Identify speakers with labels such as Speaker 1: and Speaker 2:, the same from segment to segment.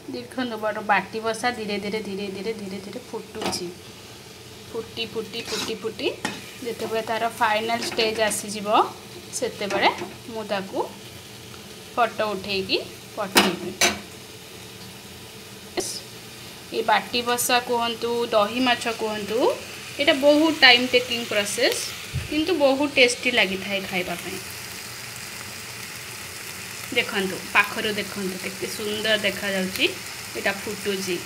Speaker 1: देखो बड़ बाटी बसा धीरे धीरे धीरे धीरे धीरे धीरे फुटुची फुटी फुटी फुटी फुटी जिते तार फाइनल स्टेज आसीज से मुझे फोटो उठेकी पठेबी। ये बाटी बसा कहतु दही माछ कहतु यहाँ बहुत टाइम टेकिंग प्रोसेस किंतु बहुत टेस्टी लगी था खावाई। देखंतु पाखरु देखंतु केते सुंदर देखा जाउची एटा फुटुची।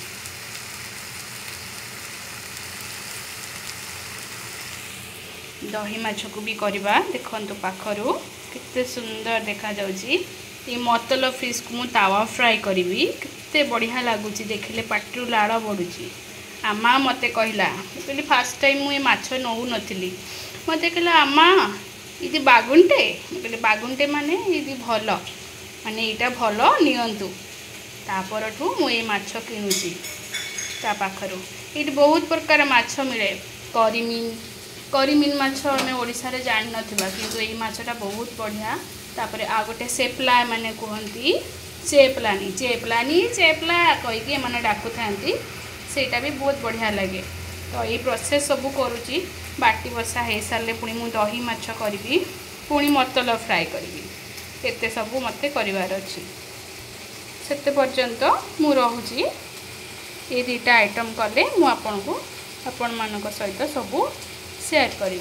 Speaker 1: दही माछ को भी करवा देखंतु पाखरु केते सुंदर देखा जाउची। ये मतल फिश को मु तावा फ्राई करी केते बढ़िया लगुची देखिले पाटिरु लाड़ बड़ुची। आमा मते कहला कहली फास्ट टाइम मुझे माछ नौ नथिली मते कहला आमा ये बागुंटे कहले बागुंटे माने ये भल माने यहाँ भल नियंतु तापरठू मुझे माछ किणुची ता पाखरु। ये बहुत प्रकार माछ मिले करीमीन माछ आम ओडिशा रे जान नथिबा किंतु ये माछटा बहुत बढ़िया। तापरे आ गोटे सेपला माने कहंती चेपलानी चेपलानी चेपला कहीकि माने डाकु थांती सेटा भी बहुत बढ़िया लगे। तो ये प्रोसेस सब करुची बाटी बसा हो सारे पुणी मु दही माछ करी पुणी मतल फ्राए करी केते सब मते करिवार अछि। सेते पर्यंत मु रहूची ये दुटा आइटम कले मु आपण मानक सहित सब शेयर करी।